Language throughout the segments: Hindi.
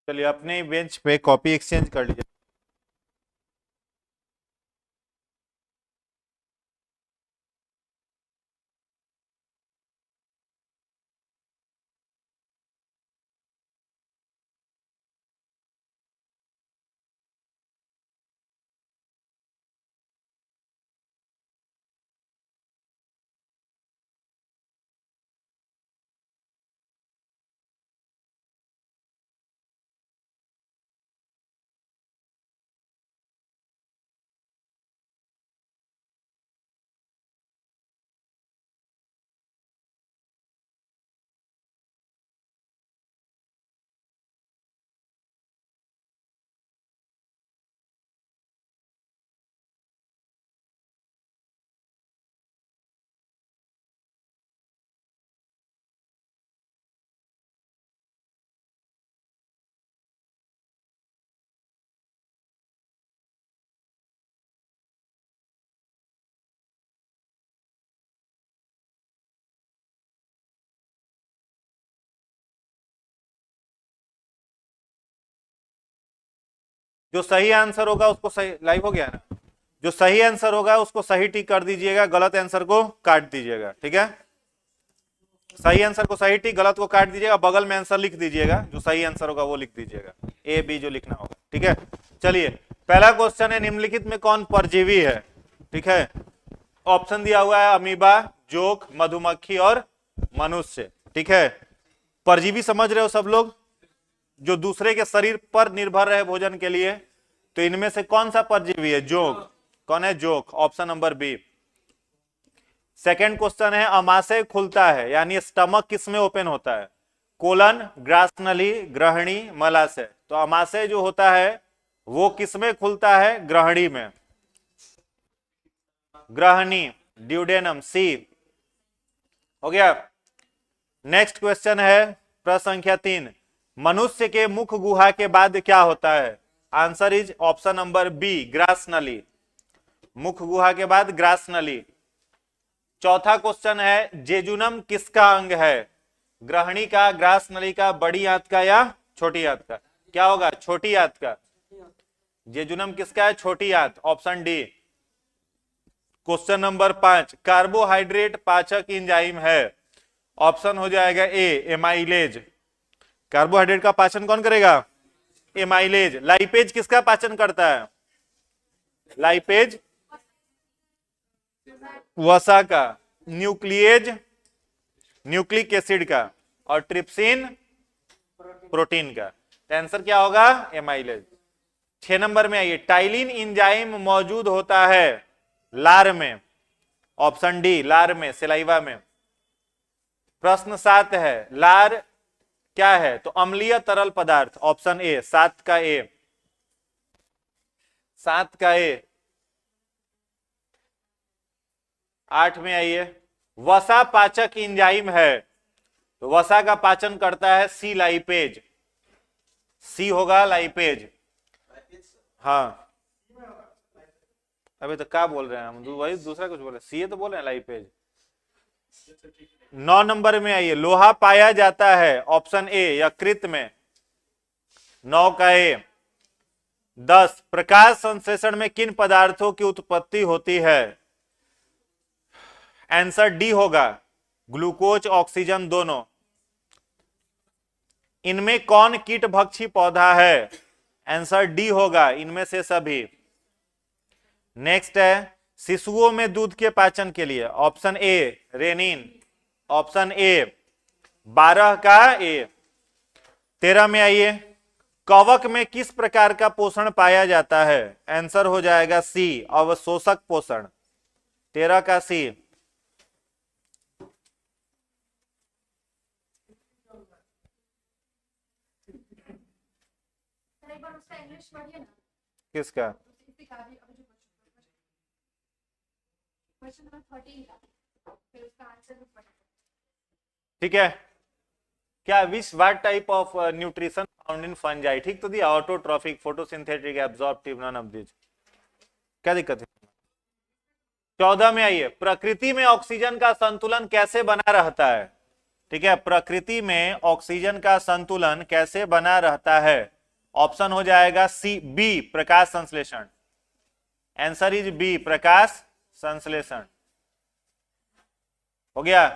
चलिए अपने बेंच पे कॉपी एक्सचेंज कर लीजिए। जो सही आंसर होगा उसको सही, लाइव हो गया ना, जो सही आंसर होगा उसको सही टिक कर दीजिएगा, गलत आंसर को काट दीजिएगा। ठीक है, सही आंसर को सही टिक, गलत को काट दीजिएगा, बगल में आंसर लिख दीजिएगा, जो सही आंसर होगा वो लिख दीजिएगा, ए बी जो लिखना होगा। ठीक है, चलिए पहला क्वेश्चन है, निम्नलिखित में कौन परजीवी है? ठीक है, ऑप्शन दिया हुआ है अमीबा, जोक, मधुमक्खी और मनुष्य। ठीक है, परजीवी समझ रहे हो सब लोग, जो दूसरे के शरीर पर निर्भर रहे भोजन के लिए, तो इनमें से कौन सा परजीवी है? जोक। कौन है? Joke, option number B. Second question है, अमाशय खुलता है यानी स्टमक किस में ओपन होता है? कोलन, ग्रासनली, ग्रहणी, मलाशय। तो अमाशय जो होता है वो किस में खुलता है? ग्रहणी में। ग्रहणी, ड्यूडेनम, सी हो गया। नेक्स्ट क्वेश्चन है प्रश्न संख्या 3, मनुष्य के मुख गुहा के बाद क्या होता है? Answer is option number B, ग्रासनली। मुख गुहा के बाद ग्रासनली। चौथा क्वेश्चन है, जेजुनम किसका अंग है? ग्रहणी का, ग्रासनली का, बड़ी आंत का या छोटी आंत का? क्या होगा? छोटी आंत का। जेजुनम किसका है? छोटी आंत, option D. Question number 5, carbohydrate पाचक एंजाइम है? ऑप्शन हो जाएगा ए, एमाइलेज। कार्बोहाइड्रेट का पाचन कौन करेगा? एमाइलेज। लाइपेज किसका पाचन करता है? लाइपेज वसा का, न्यूक्लिएज न्यूक्लिक एसिड का, और ट्रिप्सिन प्रोटीन का। तो आंसर क्या होगा? एमाइलेज। 6 नंबर में आइए, टाइलिन एंजाइम मौजूद होता है लार में? ऑप्शन डी, लार में, सलाइवा में। प्रश्न 7 है, लार क्या है? तो अम्लीय तरल पदार्थ, ऑप्शन ए, 7 का ए, 7 का ए। 8 में आइए, वसा पाचक एंजाइम है? तो वसा का पाचन करता है सी, लाइपेज। सी होगा लाइपेज। हाँ, अभी तो क्या बोल रहे हैं हम, वही दूसरा कुछ बोल रहे हैं, सी तो बोल रहे हैं लाइपेज। 9 नंबर में आइए, लोहा पाया जाता है? ऑप्शन ए, यकृत में, 9 का ए। 10, प्रकाश संश्लेषण में किन पदार्थों की उत्पत्ति होती है? आंसर डी होगा, ग्लूकोज, ऑक्सीजन दोनों। इनमें कौन कीटभक्षी पौधा है? आंसर डी होगा, इनमें से सभी। नेक्स्ट है, शिशुओं में दूध के पाचन के लिए? Option A, rennin, option A, 12 का ए। 13 में आइए, कवक में किस प्रकार का पोषण पाया जाता है? आंसर हो जाएगा सी, अवशोषक पोषण, 13 का सी। किसका? ठीक है, क्या which what type of nutrition found in fungi? ठीक तो दिया, autotrophic, photosynthetic, absorptive, none of this. क्या दिक्कत है? 14 में आइए, प्रकृति में ऑक्सीजन का संतुलन कैसे बना रहता है? ठीक है, प्रकृति में ऑक्सीजन का संतुलन कैसे बना रहता है? ऑप्शन हो जाएगा सी, बी प्रकाश संश्लेषण। आंसर इज बी प्रकाश संश्लेषण। हो गया।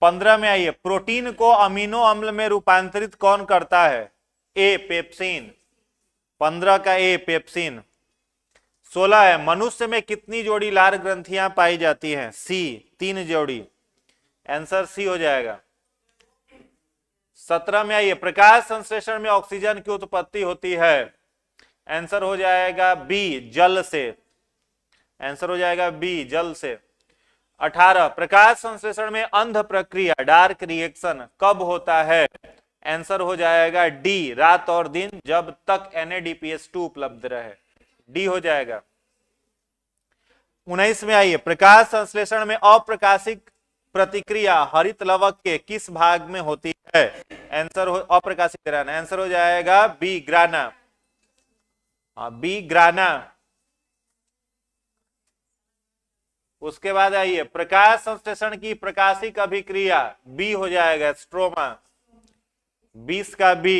15 में आइए, प्रोटीन को अमीनो अम्ल में रूपांतरित कौन करता है? ए पेप्सिन। 15 का ए पेप्सिन। 16 है, मनुष्य में कितनी जोड़ी लार ग्रंथियां पाई जाती हैं? सी 3 जोड़ी। आंसर सी हो जाएगा। 17 में आइए, प्रकाश संश्लेषण में ऑक्सीजन की उत्पत्ति होती है। आंसर हो जाएगा बी जल से। आंसर हो जाएगा बी जल से। 18 प्रकाश संश्लेषण में अंध प्रक्रिया डार्क रिएक्शन कब होता है? आंसर हो जाएगा डी रात और दिन, जब तक NADPH2 उपलब्ध रहे। डी हो जाएगा। 19 में आइए, प्रकाश संश्लेषण में अप्रकाशिक प्रतिक्रिया हरित लवक के किस भाग में होती है? आंसर हो अप्रकाशित ग्राना। आंसर हो जाएगा बी ग्राना। बी ग्राना। उसके बाद आइए, प्रकाश संश्लेषण की प्रकाशिक अभिक्रिया बी हो जाएगा स्ट्रोमा। 20 का बी।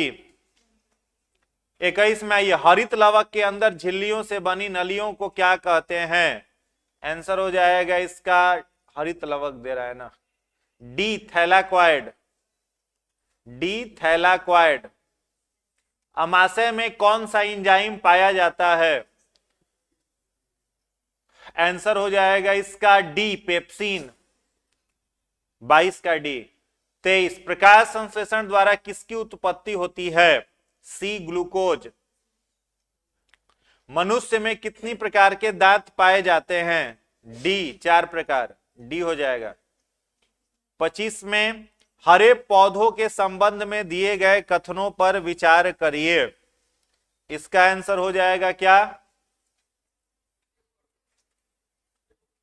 21 में आइए, हरित लवक के अंदर झिल्लियों से बनी नलियों को क्या कहते हैं? आंसर हो जाएगा इसका, हरित लवक दे रहा है ना, डी थैलाक्वाइड। D thylakoid. अमाशय में कौन सा एंजाइम पाया जाता है? आंसर हो जाएगा इसका डी पेप्सिन। 22 का डी। 23 प्रकाश संश्लेषण द्वारा किसकी उत्पत्ति होती है? C glucose. मनुष्य में कितनी प्रकार के दांत पाए जाते हैं? डी 4 प्रकार। डी हो जाएगा। 25 में, हरे पौधों के संबंध में दिए गए कथनों पर विचार करिए। इसका आंसर हो जाएगा क्या?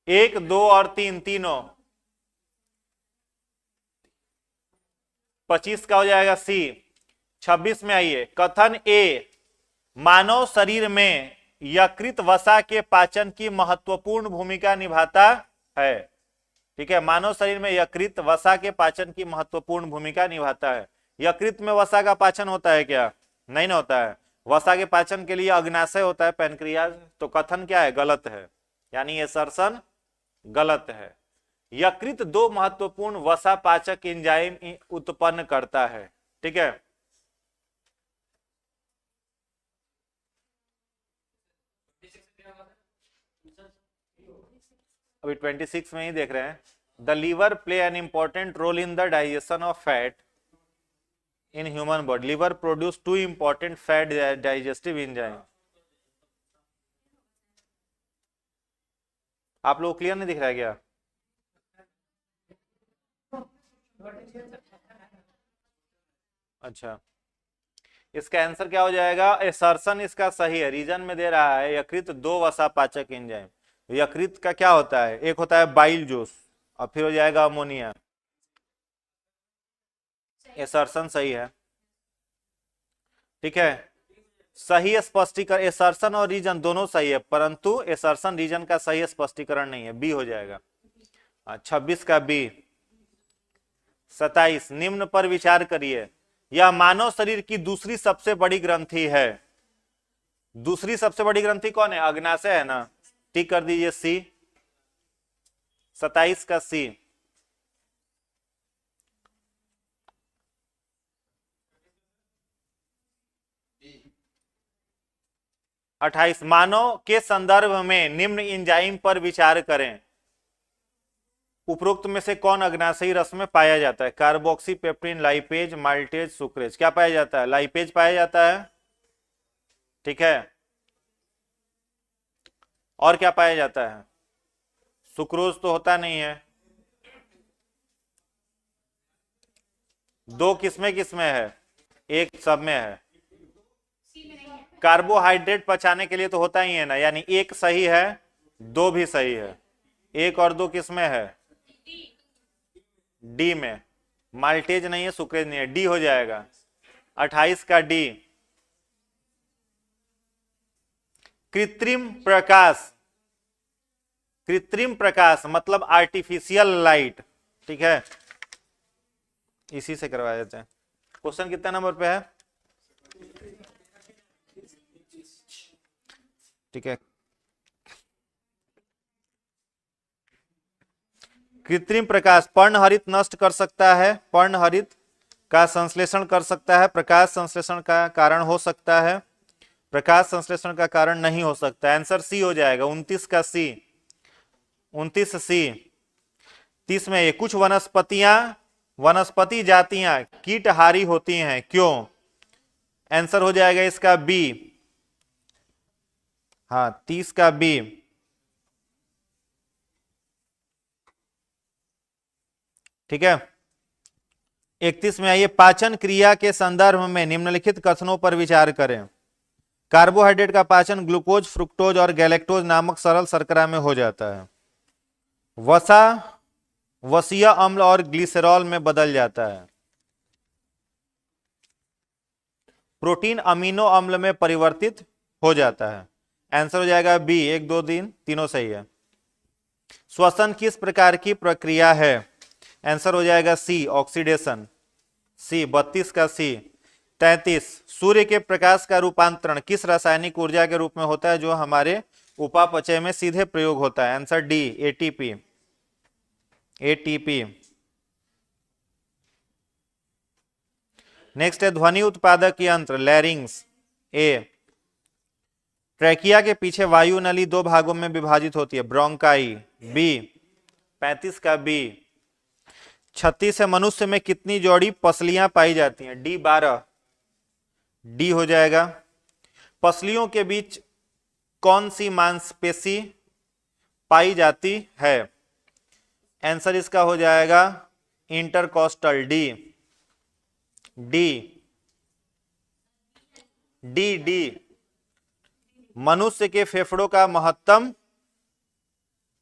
1, 2 और 3 तीनों। 25 का हो जाएगा सी। 26 में आइए, कथन ए मानव शरीर में यकृत वसा के पाचन की महत्वपूर्ण भूमिका निभाता है। ठीक है, मानव शरीर में यकृत वसा के पाचन की महत्वपूर्ण भूमिका निभाता है। यकृत में वसा का पाचन होता है क्या? नहीं ना होता है। वसा के पाचन के लिए अग्नाशय होता है, पैनक्रियाज। तो कथन क्या है? गलत है, यानी ये सर्सन गलत है। यकृत 2 महत्वपूर्ण वसा पाचक एंजाइम उत्पन्न करता है। ठीक है, अभी 26 में ही देख रहे हैं। The liver play an important role in the digestion of fat in human body. Liver produce 2 important fat digestive enzyme. आप लोग क्लियर नहीं दिख रहा है क्या? अच्छा, इसका आंसर क्या हो जाएगा? एसर्शन इसका सही है। रीजन में दे रहा है यकृत 2 वसा पाचक एंजाइम। यकृत का क्या होता है? एक होता है बाइल जूस और फिर हो जाएगा अमोनिया। एसर्शन सही है। ठीक है, सही स्पष्टीकरण। एसर्शन और रीजन दोनों सही है, परंतु एसर्शन रीजन का सही स्पष्टीकरण नहीं है। बी हो जाएगा। 26 का बी। 27 निम्न पर विचार करिए, यह मानव शरीर की दूसरी सबसे बड़ी ग्रंथि है। दूसरी सबसे बड़ी ग्रंथि कौन है? अग्नाशय है ना। टिक कर दीजिए सी। 27 का सी। 28 मानव के संदर्भ में निम्न एंजाइम पर विचार करें। उपरोक्त में से कौन अग्नाशयी रस में पाया जाता है? कार्बोक्सी पेप्टिन, लाइपेज, माल्टेज, सुक्रेज। क्या पाया जाता है? लाइपेज पाया जाता है। ठीक है, और क्या पाया जाता है? सुक्रोज तो होता नहीं है। 2 किसमें किसमें है? एक सब में है। कार्बोहाइड्रेट पचाने के लिए तो होता ही है ना, यानी 1 सही है, 2 भी सही है। 1 और 2 किसमें है? डी में। माल्टेज नहीं है, सुक्रेज नहीं है। डी हो जाएगा। 28 का डी। कृत्रिम प्रकाश। कृत्रिम प्रकाश मतलब आर्टिफिशियल लाइट। ठीक है, इसी से करवा देते हैं। क्वेश्चन कितना नंबर पे है? ठीक है। कृत्रिम प्रकाश पर्णहरित नष्ट कर सकता है, पर्णहरित का संश्लेषण कर सकता है, प्रकाश संश्लेषण का कारण हो सकता है, प्रकाश संश्लेषण का कारण नहीं हो सकता। आंसर सी हो जाएगा, 29 का सी, 29 सी। 30 में ये कुछ वनस्पति जातियां कीटहारी होती हैं, क्यों? आंसर हो जाएगा इसका बी। हाँ, 30 का बी। ठीक है। 31 में आइए, पाचन क्रिया के संदर्भ में निम्नलिखित कथनों पर विचार करें। कार्बोहाइड्रेट का पाचन ग्लूकोज, फ्रुक्टोज और गैलेक्टोज नामक सरल शर्करा में हो जाता है। वसा वसीय अम्ल और ग्लिसरॉल में बदल जाता है। प्रोटीन अमीनो अम्ल में परिवर्तित हो जाता है। आंसर हो जाएगा बी, 1 2 3 तीनों सही है। श्वसन किस प्रकार की प्रक्रिया है? आंसर हो जाएगा सी, ऑक्सीडेशन, सी, 32 का सी। 33, सूर्य के प्रकाश का रूपांतरण किस रासायनिक ऊर्जा के रूप में होता है जो हमारे उपापचय में सीधे प्रयोग होता है? Answer D, ATP, ATP. Next है ध्वनि उत्पादक यंत्र, लैरिंग्स, ए। ट्रैकिया के पीछे वायु नली 2 भागों में विभाजित होती है, ब्रोंकाई, बी, 35 का बी। 36 है, मनुष्य में कितनी जोड़ी पसलियां पाई जाती हैं? डी, 12, डी हो जाएगा। पसलियों के बीच कौन सी मांसपेशी पाई जाती है? आंसर इसका हो जाएगा intercostal, D, D, D, D. मनुष्य के फेफड़ों का महत्तम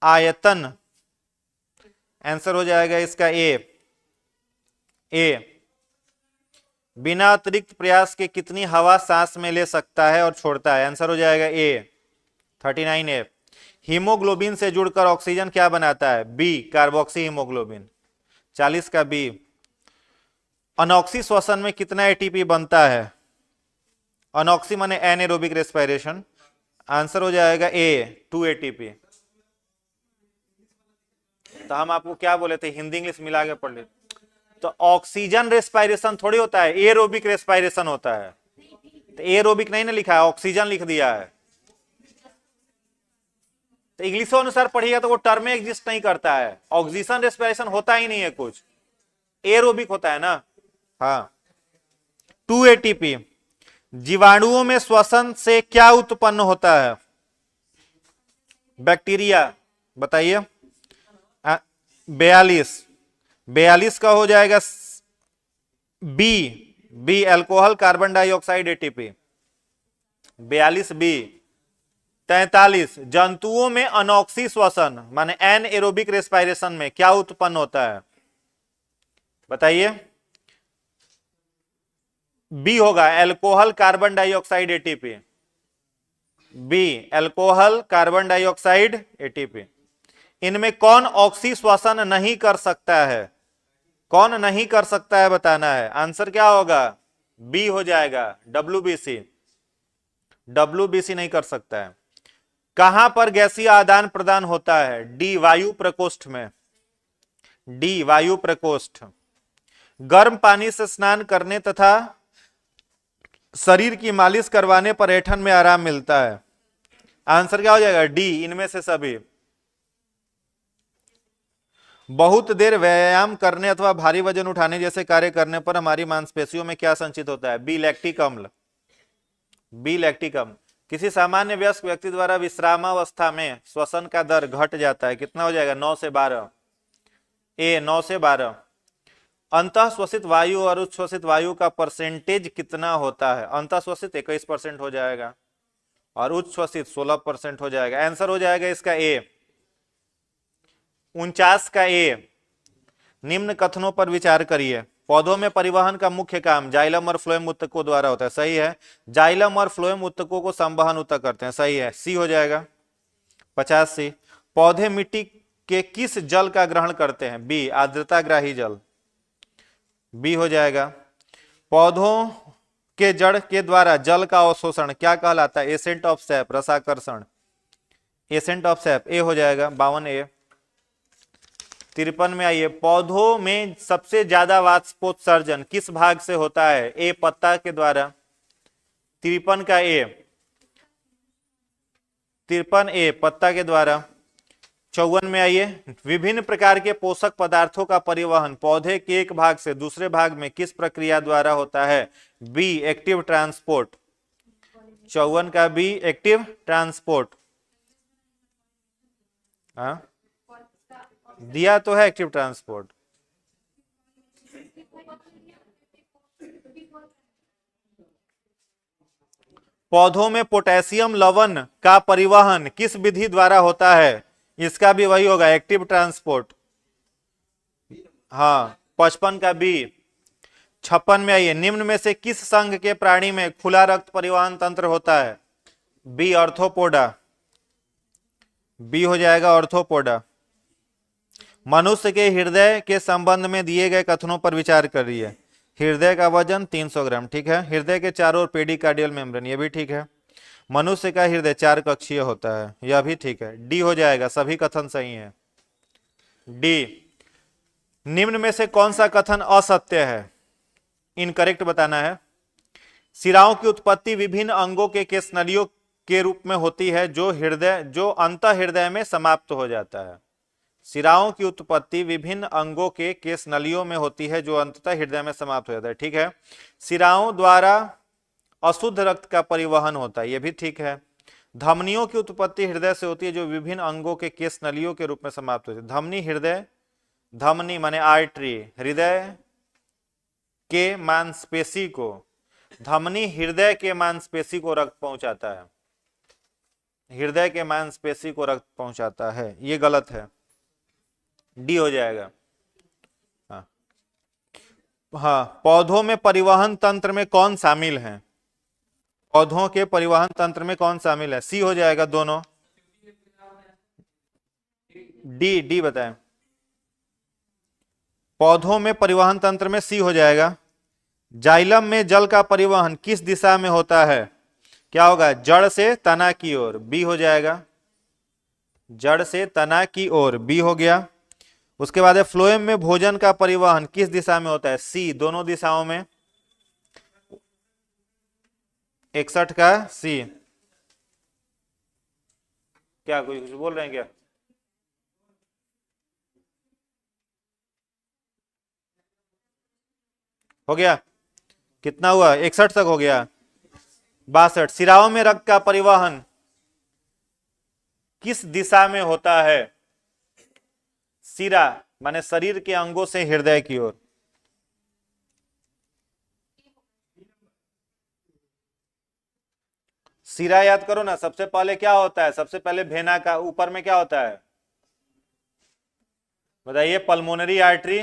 आयतन, आंसर हो जाएगा इसका ए, ए। बिना अतिरिक्त प्रयास के कितनी हवा सांस में ले सकता है और छोड़ता है? आंसर हो जाएगा ए, 39 ए। हीमोग्लोबिन से जुड़कर ऑक्सीजन क्या बनाता है? बी, कार्बोक्सी हीमोग्लोबिन, 40 का बी। अनॉक्सी श्वसन में कितना एटीपी बनता है? अनॉक्सी माने एनाएरोबिक रेस्पिरेशन, आंसर हो जाएगा ए, 2 एटीपी। तो हम आपको क्या बोले थे, हिंदी इंग्लिश मिला के पढ़ लेते। तो ऑक्सीजन रेस्पिरेशन थोड़ी होता है, एरोबिक रेस्पिरेशन होता है। तो एरोबिक नहीं ना लिखा है, ऑक्सीजन लिख दिया है। तो इंग्लिशों अनुसार पढ़िएगा तो वो टर्म एग्जिस्ट नहीं करता है, ऑक्सीजन रेस्पिरेशन होता ही नहीं है, कुछ एरोबिक होता है ना। हाँ, 2 एटीपी। जीवाणुओं में श्वसन से क्या उत्पन्न होता है? बैक्टीरिया, बताइए। 42 का हो जाएगा B, B, alcohol carbon dioxide ATP, 42 B. 43, जंतुओं में अनॉक्सी श्वसन माने एनएरोबिक रेस्पिरेशन में क्या उत्पन्न होता है? बताइए। बी होगा, alcohol carbon dioxide ATP, B, alcohol carbon dioxide ATP. इनमें कौन ऑक्सी श्वसन नहीं कर सकता है? कौन नहीं कर सकता है बताना है। आंसर क्या होगा? बी हो जाएगा, डब्ल्यूबीसी, डब्ल्यूबीसी नहीं कर सकता है। कहां पर गैसीय आदान प्रदान होता है? डी, वायु प्रकोष्ठ में, डी, वायु प्रकोष्ठ। गर्म पानी से स्नान करने तथा शरीर की मालिश करवाने पर ऐंठन में आराम मिलता है। आंसर क्या हो जाएगा? डी, इनमें से सभी। बहुत देर व्यायाम करने अथवा भारी वजन उठाने जैसे कार्य करने पर हमारी मांसपेशियों में क्या संचित होता है? बी, लैक्टिक अम्ल, बी, लैक्टिक अम्ल। किसी सामान्य वयस्क व्यक्ति द्वारा विश्रामावस्था में श्वसन का दर घट जाता है, कितना हो जाएगा? 9 से 12, ए, 9 से 12। अंतः श्वसित वायु और उच्छ्वसित वायु का परसेंटेज कितना होता है? अंतः श्वसित 21% हो जाएगा और उच्छ्वसित 16% हो जाएगा। आंसर हो जाएगा इसका ए, 49 का ए। निम्न कथनों पर विचार करिए। पौधों में परिवहन का मुख्य काम जाइलम और फ्लोएम ऊतकों द्वारा होता है, सही है। जाइलम और फ्लोएम ऊतकों को संवहन ऊतक करते हैं, सही है, सी हो जाएगा, 50 सी। पौधे मिट्टी के किस जल का ग्रहण करते हैं? बी, आर्द्रताग्राही जल, बी हो जाएगा। पौधों के जड़ के द्वारा जल का अवशोषण क्या कहलाता है? एसेंट ऑफ सैप, रसाकर्षण, एसेंट ऑफ सैप, ए हो जाएगा 52A। 53 में आइए, पौधों में सबसे ज्यादा वाष्पोत्सर्जन किस भाग से होता है? ए पत्ता के द्वारा, 53 का ए, 53A पत्ता के द्वारा। 54 में आइए, विभिन्न प्रकार के पोषक पदार्थों का परिवहन पौधे के एक भाग से दूसरे भाग में किस प्रक्रिया द्वारा होता है? बी एक्टिव ट्रांसपोर्ट, 54 का बी एक्टिव ट्रांसपोर्ट। हाँ दिया तो है एक्टिव ट्रांसपोर्ट। पौधों में पोटेशियम लवण का परिवहन किस विधि द्वारा होता है? इसका भी वही होगा, एक्टिव ट्रांसपोर्ट। हाँ 55 का बी। 56 में आइए, निम्न में से किस संघ के प्राणी में खुला रक्त परिवहन तंत्र होता है? बी ऑर्थोपोडा, बी हो जाएगा ऑर्थोपोडा। मनुष्य के हृदय के संबंध में दिए गए कथनों पर विचार करिए। हृदय का वजन 300 ग्राम, ठीक है। हृदय के चारों ओर पेडिकार्डियल मेम्ब्रेन, ये भी ठीक है। मनुष्य का हृदय 4 कक्षीय होता है, यह भी ठीक है। डी हो जाएगा, सभी कथन सही है। डी। निम्न में से कौन सा कथन असत्य है? इनकरेक्ट बताना है। सिराओं की उत्पत्ति विभिन्न अंगों के केशनलियों के रूप में होती है जो अंतः हृदय में समाप्त हो जाता है। सिराओं की उत्पत्ति विभिन्न अंगों के केशनलियों में होती है जो अंततः हृदय में समाप्त हो जाता है, ठीक है। सिराओं द्वारा अशुद्ध रक्त का परिवहन होता है, यह भी ठीक है। धमनियों की उत्पत्ति हृदय से होती है जो विभिन्न अंगों के केशनलियों के रूप में समाप्त होती है। धमनी हृदय, धमनी माने आर्टरी, हृदय के मांसपेशी को, धमनी हृदय के मांसपेशी को रक्त पहुंचाता है, हृदय के मांसपेशी को रक्त पहुंचाता है, ये गलत है। डी हो जाएगा। हाँ पौधों में परिवहन तंत्र में कौन शामिल है? पौधों के परिवहन तंत्र में कौन शामिल है? सी हो जाएगा दोनों। डी बताएं। पौधों में परिवहन तंत्र में सी हो जाएगा। जाइलम में जल का परिवहन किस दिशा में होता है? क्या होगा? जड़ से तना की ओर, बी हो जाएगा। जड़ से तना की ओर, बी हो गया। उसके बाद फ्लोएम में भोजन का परिवहन किस दिशा में होता है? सी, दोनों दिशाओं में। 61 का सी। क्या कुछ बोल रहे हैं क्या? हो गया? कितना हुआ? 61 तक हो गया। 62, सिराओं में रक्त का परिवहन किस दिशा में होता है? सिरा माने शरीर के अंगों से हृदय की ओर। सिरा याद करो ना, सबसे पहले क्या होता है? सबसे पहले भेना का ऊपर में क्या होता है बताइए? पल्मोनरी आर्टरी,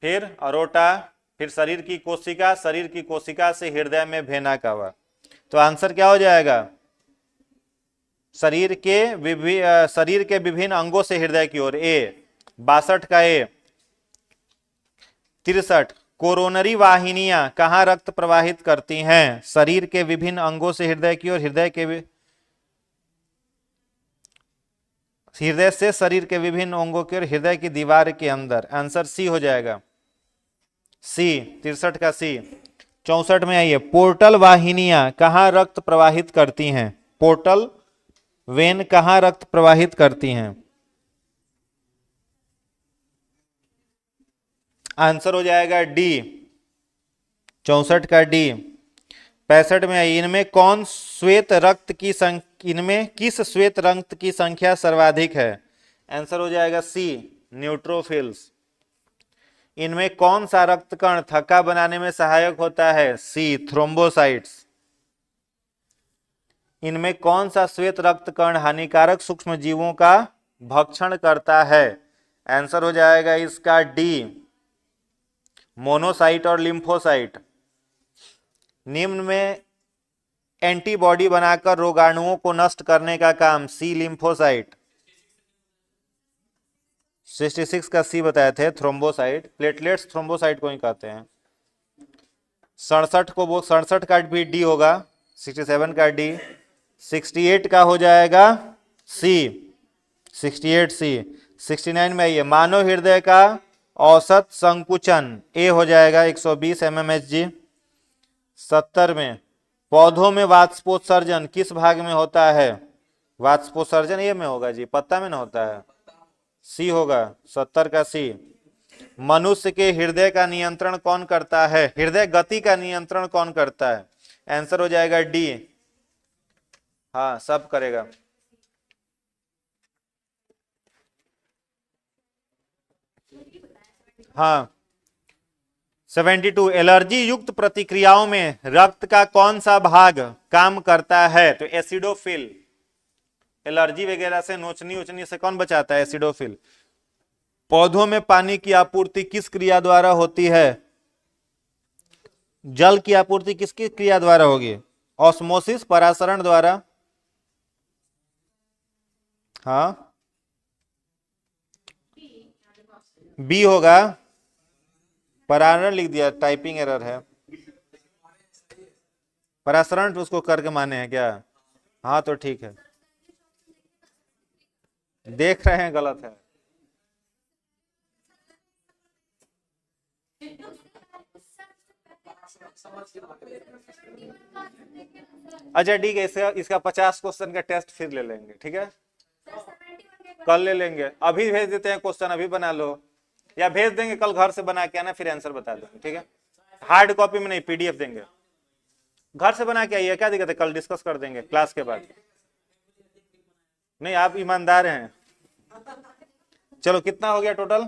फिर अरोटा, फिर शरीर की कोशिका, शरीर की कोशिका से हृदय में भेना का हुआ। तो आंसर क्या हो जाएगा? शरीर के विभिन्न अंगों से हृदय की ओर, ए। 62 का ए। 63, कोरोनरी वाहिनियां कहां रक्त प्रवाहित करती हैं? शरीर के विभिन्न अंगों से हृदय की ओर, हृदय से शरीर के विभिन्न अंगों की ओर, हृदय की दीवार के अंदर। आंसर सी हो जाएगा, सी। 63 का सी। 64 में आइए, पोर्टल वाहिनियां कहां रक्त प्रवाहित करती हैं? पोर्टल वेन कहां रक्त प्रवाहित करती हैं? आंसर हो जाएगा डी, 64 का डी। 65 में आइए, इनमें किस श्वेत रक्त की संख्या सर्वाधिक है? आंसर हो जाएगा सी, न्यूट्रोफिल्स। इनमें कौन सा रक्त कण थक्का बनाने में सहायक होता है? सी, थ्रोम्बोसाइट्स। इनमें कौन सा श्वेत रक्त कण हानिकारक सूक्ष्म जीवों का भक्षण करता है? आंसर हो जाएगा इसका डी, मोनोसाइट और लिम्फोसाइट। निम्न में एंटीबॉडी बनाकर रोगाणुओं को नष्ट करने का काम, सी, लिम्फोसाइट। 66 का सी बताए थे, थ्रोम्बोसाइट। प्लेटलेट्स थ्रोम्बोसाइट को ही कहते हैं। 67 को वो 67 का भी डी होगा, 67 का डी, 68 का हो जाएगा सी, 68 सी, 69 में आइए, मानव हृदय का औसत संकुचन ए हो जाएगा 120 mmHg। 70 में पौधों में वाष्पोत्सर्जन किस भाग में होता है? वाष्पोत्सर्जन ए में होगा जी, पत्ता में ना होता है, सी होगा, 70 का सी। मनुष्य के हृदय का नियंत्रण कौन करता है? हृदय गति का नियंत्रण कौन करता है? आंसर हो जाएगा डी, हाँ सब करेगा। हाँ 72, एलर्जी युक्त प्रतिक्रियाओं में रक्त का कौन सा भाग काम करता है? तो एसिडोफिल, एलर्जी वगैरह से, नोचनी उचनी से कौन बचाता है? एसिडोफिल। पौधों में पानी की आपूर्ति किस क्रिया द्वारा होती है? जल की आपूर्ति किसकी क्रिया द्वारा होगी? ऑस्मोसिस, परासरण द्वारा। हाँ बी होगा, परासरण लिख दिया, टाइपिंग एरर है, परासरण उसको करके माने हैं क्या? हाँ तो ठीक है, देख रहे हैं गलत है। अच्छा ठीक है, इसका 50 क्वेश्चन का टेस्ट फिर ले लेंगे, ठीक है, कल ले लेंगे। अभी भेज देते हैं क्वेश्चन, अभी बना लो, या भेज देंगे कल घर से बना के आना, फिर आंसर बता देंगे, ठीक है। हार्ड कॉपी में नहीं, पीडीएफ देंगे, घर से बना के आइए, क्या दिक्कत है, कल डिस्कस कर देंगे क्लास के बाद। नहीं आप ईमानदार हैं। चलो कितना हो गया टोटल?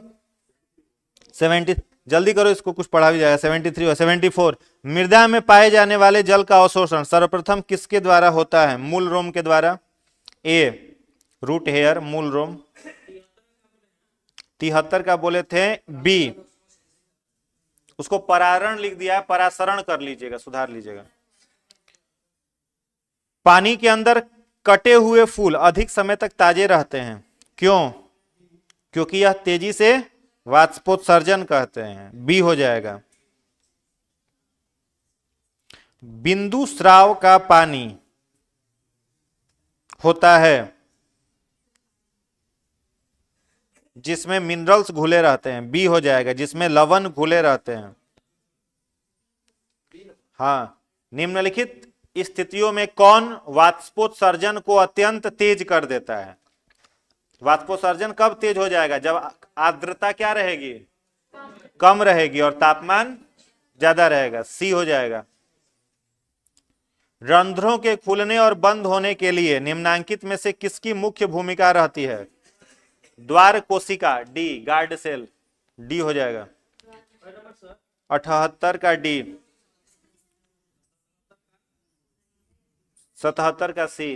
70, जल्दी करो इसको, कुछ पढ़ा भी जाएगा। 73 और 74, मृदा में पाए जाने वाले जल का अवशोषण सर्वप्रथम किसके द्वारा होता है? मूल रोम के द्वारा, ए रूट हेयर, मूल रोम। 73 का बोले थे बी, उसको परारण लिख दिया है, परासरण कर लीजिएगा, सुधार लीजिएगा। पानी के अंदर कटे हुए फूल अधिक समय तक ताजे रहते हैं, क्यों? क्योंकि यह तेजी से वाष्पोत्सर्जन कहते हैं, बी हो जाएगा। बिंदु स्राव का पानी होता है जिसमें मिनरल्स घुले रहते हैं, बी हो जाएगा, जिसमें लवण घुले रहते हैं। हाँ, निम्नलिखित स्थितियों में कौन वाष्पोत्सर्जन को अत्यंत तेज कर देता है? वाष्पोत्सर्जन कब तेज हो जाएगा? जब आर्द्रता क्या रहेगी? कम रहेगी और तापमान ज्यादा रहेगा, सी हो जाएगा। रंध्रों के खुलने और बंद होने के लिए निम्नांकित में से किसकी मुख्य भूमिका रहती है? द्वार कोशिका, डी गार्ड सेल, डी हो जाएगा। 78 का डी, 77 का सी।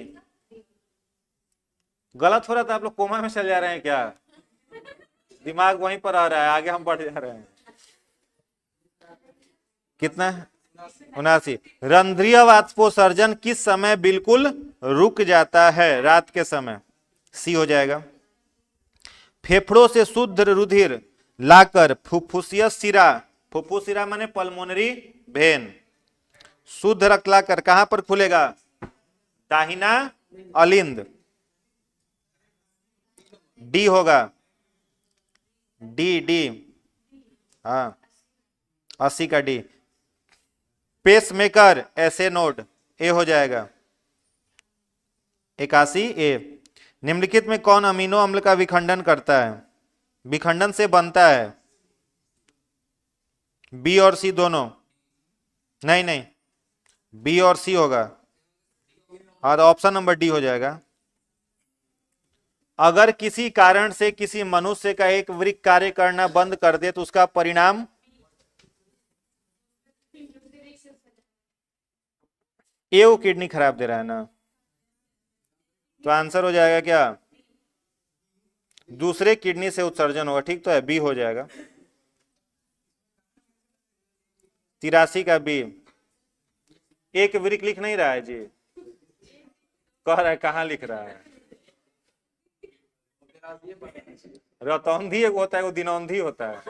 गलत हो रहा था, आप लोग कोमा में चले जा रहे हैं क्या? दिमाग वहीं पर आ रहा है, आगे हम बढ़ जा रहे हैं। कितना? 79। रंध्रीय वाष्पोत्सर्जन किस समय बिल्कुल रुक जाता है? रात के समय, सी हो जाएगा। फेफड़ों से शुद्ध रुधिर लाकर फुफ्फुसियस सिरा, फुफ्फुस सिरा माने पल्मोनरी वेन, शुद्ध रक्त लाकर कहां पर खुलेगा? दाहिना अलिंद, डी होगा, डी डी, हाँ 80 का डी। पेसमेकर ऐसे नोड, ए हो जाएगा, 81 ए। निम्नलिखित में कौन अमीनो अम्ल का विखंडन करता है? विखंडन से बनता है, बी और सी दोनों, नहीं नहीं, बी और सी होगा, हाँ तो ऑप्शन नंबर डी हो जाएगा। अगर किसी कारण से किसी मनुष्य का एक वृक्क कार्य करना बंद कर दे तो उसका परिणाम? ए, वो किडनी खराब दे रहा है ना, तो आंसर हो जाएगा क्या? दूसरे किडनी से उत्सर्जन होगा, ठीक तो है, बी हो जाएगा। 83 का बी। एक वृक्क लिख नहीं रहा है जी, कह रहा है कहां लिख रहा है? रतौंधी एक होता है, वो दिनौंधी होता है।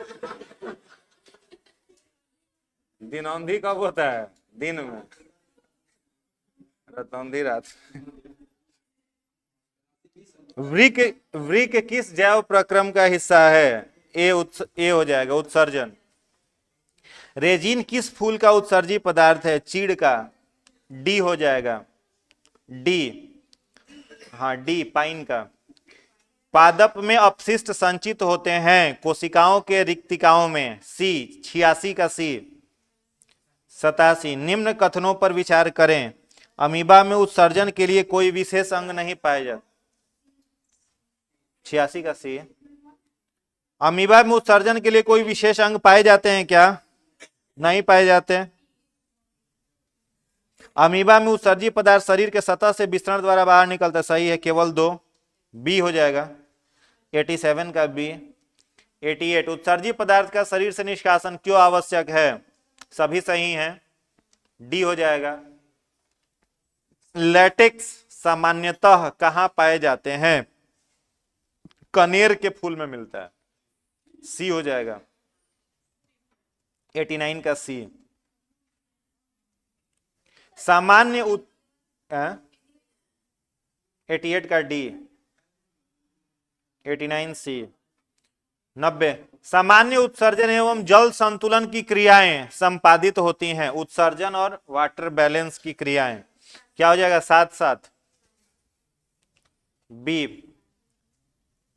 दिनौंधी कब होता है? दिन में। रतौंधी रात। वृक्क वृक्क किस जैव प्रक्रम का हिस्सा है? ए हो जाएगा उत्सर्जन। रेजिन किस फूल का उत्सर्जी पदार्थ है? चीड़ का। डी हो जाएगा, डी। हाँ डी, पाइन का। पादप में अपशिष्ट संचित होते हैं कोशिकाओं के रिक्तिकाओं में। सी, 86 का सी। 87, निम्न कथनों पर विचार करें। अमीबा में उत्सर्जन के लिए कोई विशेष अंग नहीं पाए जाते। 86 का सी। अमीबा में उत्सर्जन के लिए कोई विशेष अंग पाए जाते हैं क्या? नहीं पाए जाते। अमीबा में उत्सर्जी पदार्थ शरीर के सतह से विस्तरण द्वारा बाहर निकलता है। सही है, केवल दो। बी हो जाएगा 87 का बी। 88, उत्सर्जी पदार्थ का शरीर से निष्कासन क्यों आवश्यक है? सभी सही हैं, डी हो जाएगा। लैटेक्स सामान्यतः कहां पाए जाते हैं? कनेर के फूल में मिलता है। सी हो जाएगा 89 का सी। सामान्य 88 का डी। 89 सी। 90, सामान्य उत्सर्जन एवं जल संतुलन की क्रियाएं संपादित होती हैं। उत्सर्जन और वाटर बैलेंस की क्रियाएं क्या हो जाएगा? साथ साथ बी।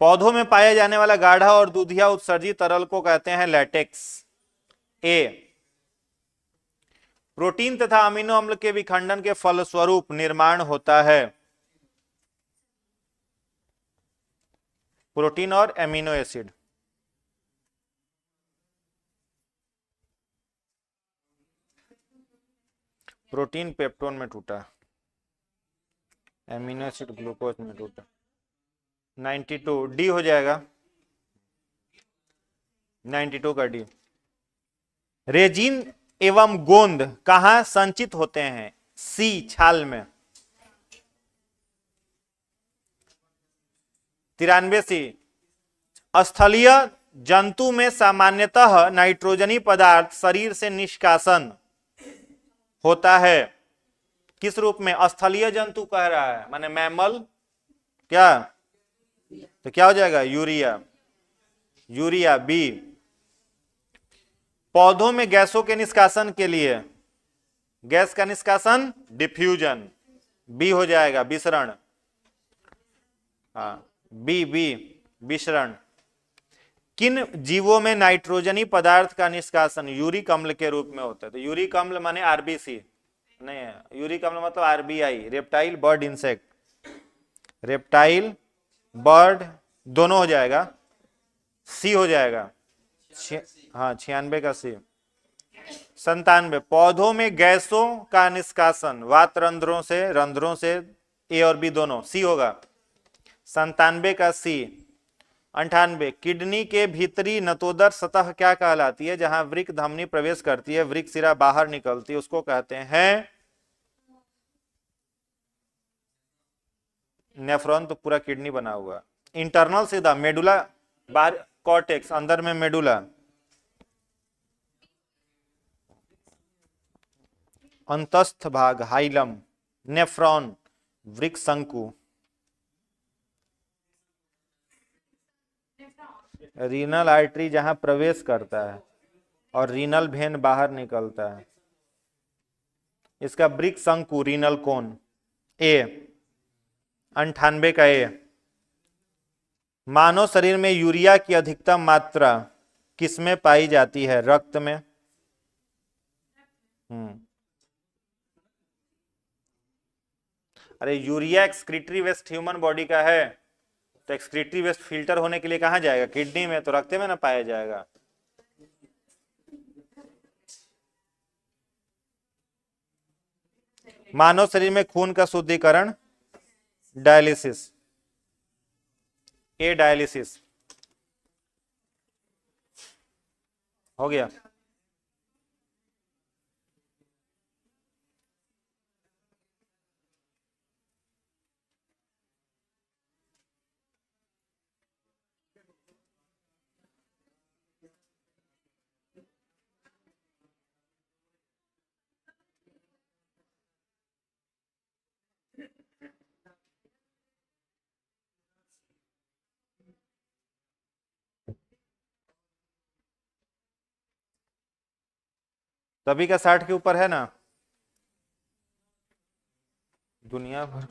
पौधों में पाया जाने वाला गाढ़ा और दूधिया उत्सर्जित तरल को कहते हैं लैटेक्स। ए। प्रोटीन तथा अमीनो अम्ल के विखंडन के फलस्वरूप निर्माण होता है। प्रोटीन और एमिनो एसिड। प्रोटीन पेप्टोन में टूटा, एमिनो एसिड ग्लूकोज में टूटा। 92, डी हो जाएगा 92 का डी। रेजिन एवं गोंद कहां संचित होते हैं? सी, छाल में। 93 सी, स्थलीय जंतु में सामान्यतः नाइट्रोजनी पदार्थ शरीर से निष्कासन होता है। किस रूप में? स्थलीय जंतु कह रहा है, माने मैमल। क्या? तो क्या हो जाएगा? यूरिया। Urea B. पौधों में गैसों के निष्कासन के लिए, गैस का निष्कासन डिफ्यूजन। बी हो जाएगा विसरण। हाँ बी बी, विसरण। किन जीवों में नाइट्रोजनी पदार्थ का निष्कासन यूरिक अम्ल के रूप में होता है? तो यूरिक अम्ल माने आरबीसी नहीं है, यूरिक अम्ल मतलब RBI. Reptile, bird, insect. Reptile, bird दोनों हो जाएगा। सी हो जाएगा। हाँ 96 का सी। 97, पौधों में गैसों का निष्कासन वात रंध्रों से ए और बी दोनों। सी होगा 97 का सी। 98, किडनी के भीतरी नतोदर सतह क्या कहलाती है? जहां वृक्क धमनी प्रवेश करती है, वृक्क सिरा बाहर निकलती है, उसको कहते हैं नेफ्रॉन। तो पूरा किडनी बना हुआ। इंटरनल सीधा मेडुला, बाहर कॉर्टेक्स, अंदर में मेडुला। अंतस्थ भाग हाइलम, नेफ्रॉन, वृक्क शंकु। रीनल आर्टरी जहां प्रवेश करता है और रीनल वेन बाहर निकलता है, इसका वृक्क शंकु, रीनल कोन। ए 98 का ए। मानव शरीर में यूरिया की अधिकतम मात्रा किसमें पाई जाती है? रक्त में। अरे urea excretory waste human body का है, तो एक्सक्रीटरी वेस्ट फिल्टर होने के लिए कहां जाएगा? किडनी में। तो रक्त में ना पाया जाएगा। मानव शरीर में खून का शुद्धिकरण डायलिसिस। ए डायलिसिस हो गया। तभी का 60 के ऊपर है ना दुनिया भर।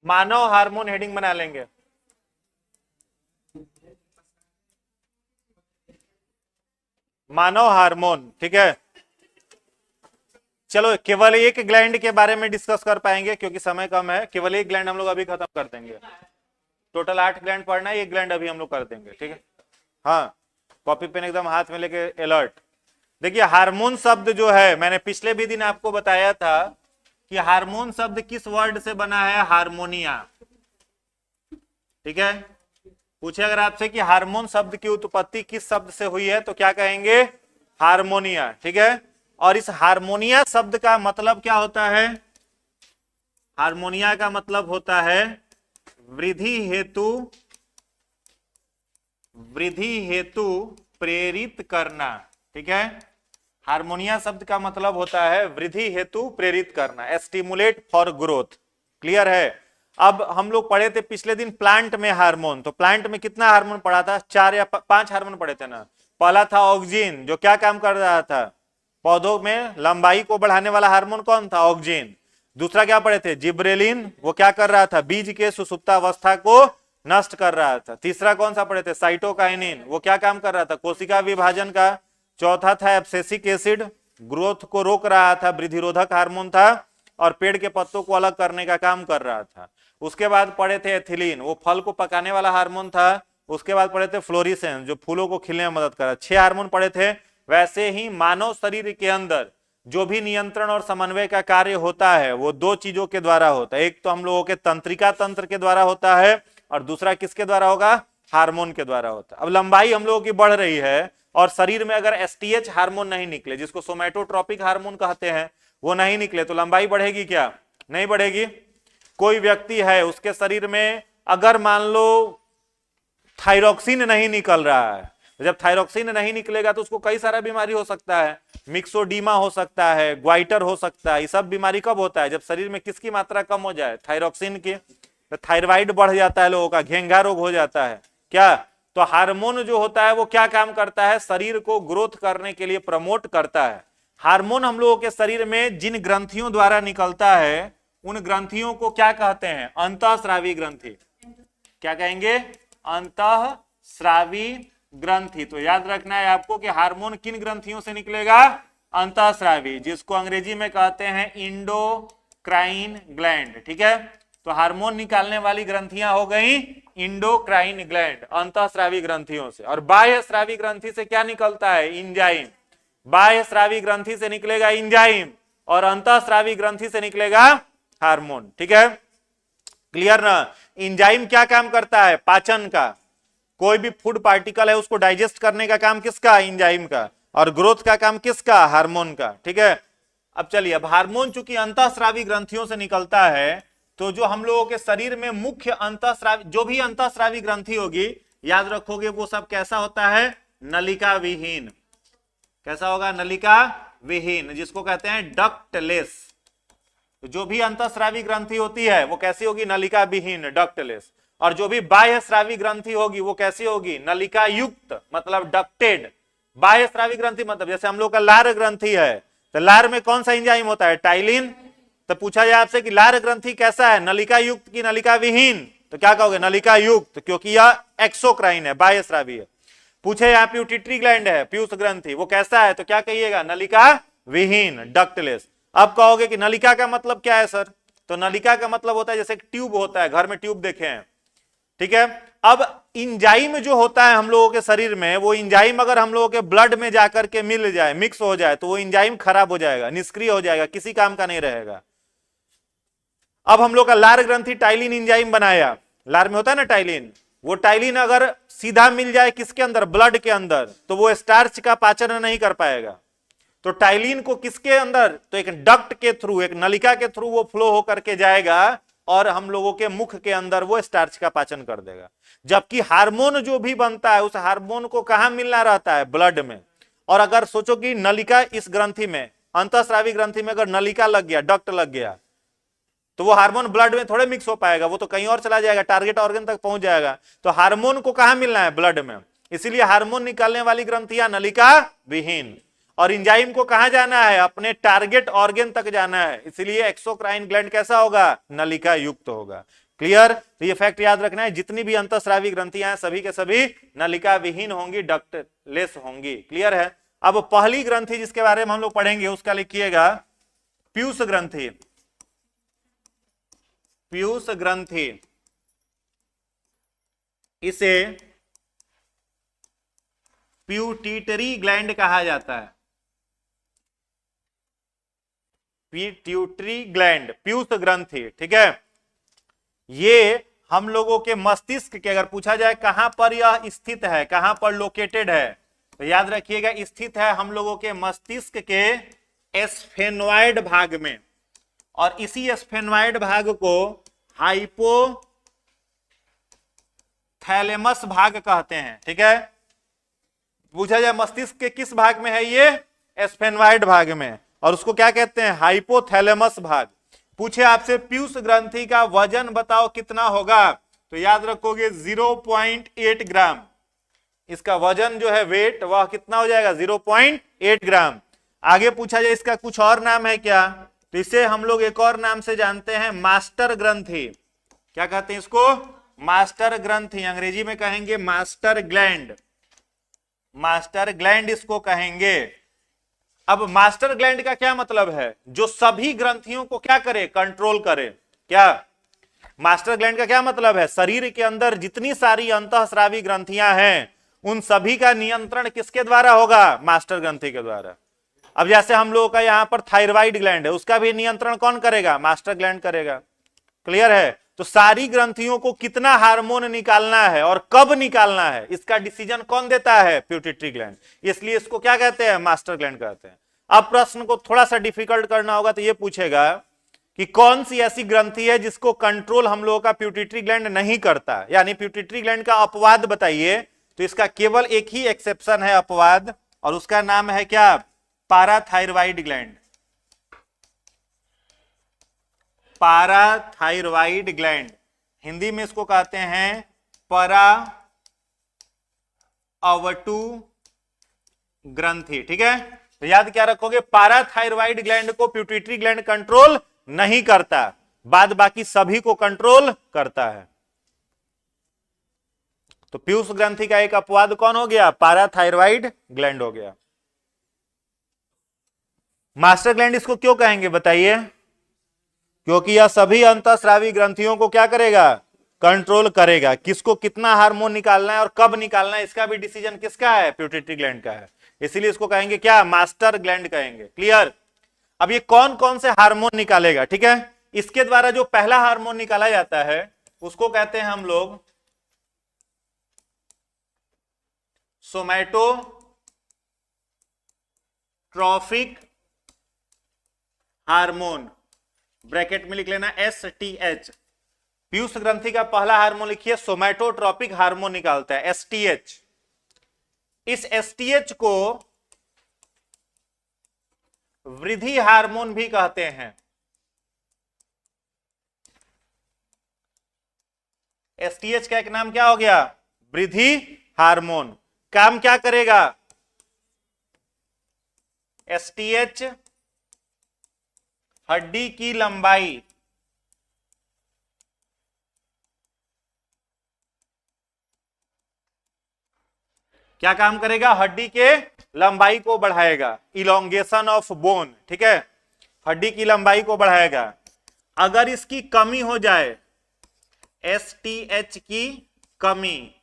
मानव हार्मोन हेडिंग बना लेंगे। मानव हार्मोन, ठीक है। चलो केवल एक ग्लैंड के बारे में डिस्कस कर पाएंगे क्योंकि समय कम है। केवल एक ग्लैंड हम लोग अभी खत्म कर देंगे। टोटल 8 ग्लैंड पढ़ना है, एक ग्लैंड अभी हम लोग कर देंगे, ठीक है। हाँ, कॉपी पेन एकदम हाथ में लेके अलर्ट। देखिए हार्मोन शब्द जो है, मैंने पिछले भी दिन आपको बताया था कि हार्मोन शब्द किस वर्ड से बना है, हार्मोनिया, ठीक है। पूछे अगर आपसे कि हार्मोन शब्द की उत्पत्ति किस शब्द से हुई है तो क्या कहेंगे, हार्मोनिया, ठीक है। और इस हार्मोनिया शब्द का मतलब क्या होता है, हार्मोनिया का मतलब होता है वृद्धि हेतु, वृद्धि हेतु प्रेरित करना, ठीक है। हार्मोनिया शब्द का मतलब होता है वृद्धि हेतु प्रेरित करना, एस्टिमुलेट फॉर ग्रोथ। क्लियर है। अब हम लोग पढ़े थे पिछले दिन प्लांट में हार्मोन, तो प्लांट में कितना हार्मोन पढ़ा था, 4 या 5 हार्मोन पढ़े थे ना। पहला था ऑक्सिन, जो क्या काम कर रहा था, पौधों में लंबाई को बढ़ाने वाला हार्मोन कौन था, ऑक्सिन। दूसरा क्या पढ़े थे, जिब्रेलिन, वो क्या कर रहा था, बीज के सुसुप्तावस्था को नष्ट कर रहा था। तीसरा कौन सा पढ़े थे, साइटोकाइनिन, वो क्या काम कर रहा था, कोशिका विभाजन का। चौथा था एब्सेसिक एसिड, ग्रोथ को रोक रहा था, वृद्धिरोधक हार्मोन था और पेड़ के पत्तों को अलग करने का काम कर रहा था। उसके बाद पढ़े थे एथिलीन, वो फल को पकाने वाला हार्मोन था। उसके बाद पढ़े थे फ्लोरिसेंस, जो फूलों को खिलने में मदद कर रहा। 6 हार्मोन पढ़े थे। वैसे ही मानव शरीर के अंदर जो भी नियंत्रण और समन्वय का कार्य होता है वो 2 चीजों के द्वारा होता है। एक तो हम लोगों के तंत्रिका तंत्र के द्वारा होता है और दूसरा किसके द्वारा होगा, हार्मोन के द्वारा होता है। अब लंबाई हम लोगों की बढ़ रही है और शरीर में अगर एसटीएच हार्मोन नहीं निकले, जिसको सोमैटोट्रोपिक हार्मोन कहते हैं, वो नहीं निकले तो लंबाई बढ़ेगी क्या, नहीं बढ़ेगी। कोई व्यक्ति है उसके शरीर में अगर मान लो थायरॉक्सिन नहीं निकल रहा है, जब थायरॉक्सिन नहीं निकलेगा तो उसको कई सारा बीमारी हो सकता है, मिक्सोडीमा हो सकता है, ग्वाइटर हो सकता है। ये सब बीमारी कब होता है, जब शरीर में किसकी मात्रा कम हो जाए, थायरॉक्सिन की। तो थायराइड बढ़ जाता है लोगों का, घेंघा रोग हो जाता है क्या। तो हार्मोन जो होता है वो क्या काम करता है, शरीर को ग्रोथ करने के लिए प्रमोट करता है। हार्मोन हम लोगों के शरीर में जिन ग्रंथियों द्वारा निकलता है उन ग्रंथियों को क्या कहते हैं, अंतःस्रावी ग्रंथि। क्या कहेंगे, अंतःस्रावी ग्रंथि। तो याद रखना है आपको कि हार्मोन किन ग्रंथियों से निकलेगा, अंतःस्रावी, जिसको अंग्रेजी में कहते हैं इंडोक्राइन ग्लैंड। ठीक है, तो हार्मोन निकालने वाली ग्रंथियां हो गई इंडोक्राइन ग्लैंड, अंतःस्रावी ग्रंथियों से। और बाह्य स्रावी ग्रंथि से क्या निकलता है, इंजाइम। बाह्य स्रावी ग्रंथि से निकलेगा इंजाइम और अंतःस्रावी ग्रंथि से निकलेगा हार्मोन। ठीक है, क्लियर ना। इंजाइम क्या काम करता है, पाचन का। कोई भी फूड पार्टिकल है उसको डाइजेस्ट करने का काम किसका, इंजाइम का। और ग्रोथ का काम किसका, हार्मोन का। ठीक है, अब चलिए, अब हार्मोन चूंकि अंतःस्रावी ग्रंथियों से निकलता है तो जो हम लोगों के शरीर में मुख्य अंतःस्रावी, जो भी अंतःस्रावी ग्रंथि होगी, याद रखोगे वो सब कैसा होता है, नलिका विहीन। कैसा होगा, नलिका विहीन, जिसको कहते हैं डक्टलेस। तो जो भी अंतःस्रावी ग्रंथि होती है वो कैसी होगी, नलिका विहीन, डक्टलेस। और जो भी बाह्य स्रावी ग्रंथि होगी वो कैसी होगी, नलिका युक्त, मतलब डक्टेड। बाह्य स्रावी ग्रंथि मतलब जैसे हम लोग का लार ग्रंथि है, तो लार में कौन सा एंजाइम होता है, टाइलिन। तो पूछा जाए आपसे कि लार ग्रंथि कैसा है, नलिका युक्त की नलिका विहीन, तो क्या कहोगे, नलिका युक्त, क्योंकि यह एक्सोक्राइन है, बाह्य स्रावी है। पूछे यहाँ प्यूटिटरी ग्लैंड है, पीयूष ग्रंथि, वो कैसा है, तो क्या कहिएगा, नलिका विहीन, डक्टलेस। अब कहोगे कि नलिका का मतलब क्या है सर, तो नलिका का मतलब होता है जैसे एक ट्यूब होता है, घर में ट्यूब देखे हैं। ठीक है, अब इंजाइम जो होता है हम लोगों के शरीर में, वो इंजाइम अगर हम लोगों के ब्लड में जाकर के मिल जाए, मिक्स हो जाए, तो वो इंजाइम खराब हो जाएगा, निष्क्रिय हो जाएगा, किसी काम का नहीं रहेगा। अब हम लोग का लार ग्रंथि टाइलिन इंजाइम बनाया, लार में होता है ना टाइलिन, वो टाइलिन अगर सीधा मिल जाए किसके अंदर, ब्लड के अंदर, तो वो स्टार्च का पाचन नहीं कर पाएगा। तो टाइलिन को किसके अंदर, तो एक डक्ट के थ्रू, एक नलिका के थ्रू वो फ्लो होकर के जाएगा और हम लोगों के मुख के अंदर वो स्टार्च का पाचन कर देगा। जबकि हार्मोन जो भी बनता है उस हार्मोन को कहां मिलना रहता है, ब्लड में। और अगर सोचो कि नलिका इस ग्रंथि में, अंतःस्रावी ग्रंथि में अगर नलिका लग गया, डक्ट लग गया, तो वो हार्मोन ब्लड में थोड़े मिक्स हो पाएगा, वो तो कहीं और चला जाएगा, टारगेट ऑर्गन तक पहुंच जाएगा। तो हार्मोन को कहां मिलना है, ब्लड में। इसीलिए हार्मोन निकालने वाली ग्रंथियां नलिका विहीन। और इंजाइम को कहां जाना है, अपने टारगेट ऑर्गन तक जाना है, इसलिए एक्सोक्राइन ग्लैंड कैसा होगा, नलिका युक्त होगा। क्लियर, तो ये फैक्ट याद रखना है, जितनी भी अंतःस्रावी ग्रंथियां हैं सभी के सभी नलिका विहीन होंगी, डक्टलेस होंगी। क्लियर है। अब पहली ग्रंथि जिसके बारे में हम लोग पढ़ेंगे उसका लिखिएगा पीयूष ग्रंथि। पीयूष ग्रंथि, इसे प्यूटिटरी ग्लैंड कहा जाता है। पिट्यूटरी ग्लैंड, पीयूष ग्रंथि। ठीक है, ये हम लोगों के मस्तिष्क के, अगर पूछा जाए कहां पर यह स्थित है, कहां पर लोकेटेड है, तो याद रखिएगा स्थित है हम लोगों के मस्तिष्क के स्फेनॉइड भाग में। और इसी स्फेनॉइड भाग को हाइपोथैलेमस भाग कहते हैं। ठीक है, पूछा जाए मस्तिष्क के किस भाग में है, ये स्फेनॉइड भाग में, और उसको क्या कहते हैं, हाइपोथैलेमस भाग। पूछे आपसे पीयूष ग्रंथि का वजन बताओ कितना होगा, तो याद रखोगे 0.8 ग्राम। इसका वजन जो है वेट, वह कितना हो जाएगा, 0.8 ग्राम। आगे पूछा जाए इसका कुछ और नाम है क्या, तो इसे हम लोग एक और नाम से जानते हैं मास्टर ग्रंथि। क्या कहते हैं इसको? मास्टर ग्रंथि। अंग्रेजी में कहेंगे मास्टर ग्लैंड। मास्टर ग्लैंड इसको कहेंगे। अब मास्टर ग्लैंड का क्या मतलब है? जो सभी ग्रंथियों को क्या करे? कंट्रोल करे। क्या मास्टर ग्लैंड का क्या मतलब है? शरीर के अंदर जितनी सारी अंतःस्रावी ग्रंथियां हैं उन सभी का नियंत्रण किसके द्वारा होगा? मास्टर ग्रंथि के द्वारा। अब जैसे हम लोगों का यहां पर थायराइड ग्लैंड है, उसका भी नियंत्रण कौन करेगा? मास्टर ग्लैंड करेगा। क्लियर है? तो सारी ग्रंथियों को कितना हार्मोन निकालना है और कब निकालना है, इसका डिसीजन कौन देता है? Pituitary gland. इसलिए इसको क्या कहते हैं? मास्टर ग्लैंड कहते हैं। अब प्रश्न को थोड़ा सा डिफिकल्ट करना होगा तो यह पूछेगा कि कौन सी ऐसी ग्रंथि है जिसको कंट्रोल हम लोगों का पिट्यूटरी ग्लैंड नहीं करता, यानी पिट्यूटरी ग्लैंड का अपवाद बताइए। तो इसका केवल एक ही एक्सेप्शन है, अपवाद, और उसका नाम है क्या? पाराथायरॉइड ग्लैंड। पाराथायरॉइड ग्लैंड, हिंदी में इसको कहते हैं परा अवटु ग्रंथि। ठीक है, तो याद क्या रखोगे? पाराथायरॉइड ग्लैंड को पिट्यूटरी ग्लैंड कंट्रोल नहीं करता, बाद बाकी सभी को कंट्रोल करता है। तो पीयूष ग्रंथि का एक अपवाद कौन हो गया? पाराथायरॉइड ग्लैंड हो गया। मास्टर ग्लैंड इसको क्यों कहेंगे बताइए? क्योंकि यह सभी अंतःस्रावी ग्रंथियों को क्या करेगा? कंट्रोल करेगा। किसको कितना हार्मोन निकालना है और कब निकालना है, इसका भी डिसीजन किसका है? पिट्यूटरी ग्लैंड का है। इसीलिए इसको कहेंगे क्या? मास्टर ग्लैंड कहेंगे। क्लियर? अब ये कौन कौन से हार्मोन निकालेगा? ठीक है, इसके द्वारा जो पहला हार्मोन निकाला जाता है उसको कहते हैं हम लोग सोमैटोट्रॉफिक हार्मोन। ब्रैकेट में लिख लेना STH। पीयूष ग्रंथि का पहला हार्मोन लिखिए, सोमैटोट्रॉपिक हार्मोन निकालता है STH। इस STH को वृद्धि हार्मोन भी कहते हैं। STH का एक नाम क्या हो गया? वृद्धि हार्मोन। काम क्या करेगा? STH हड्डी की लंबाई, क्या काम करेगा? हड्डी के लंबाई को बढ़ाएगा, इलोंगेशन ऑफ बोन। ठीक है, हड्डी की लंबाई को बढ़ाएगा। अगर इसकी कमी हो जाए, STH की कमी,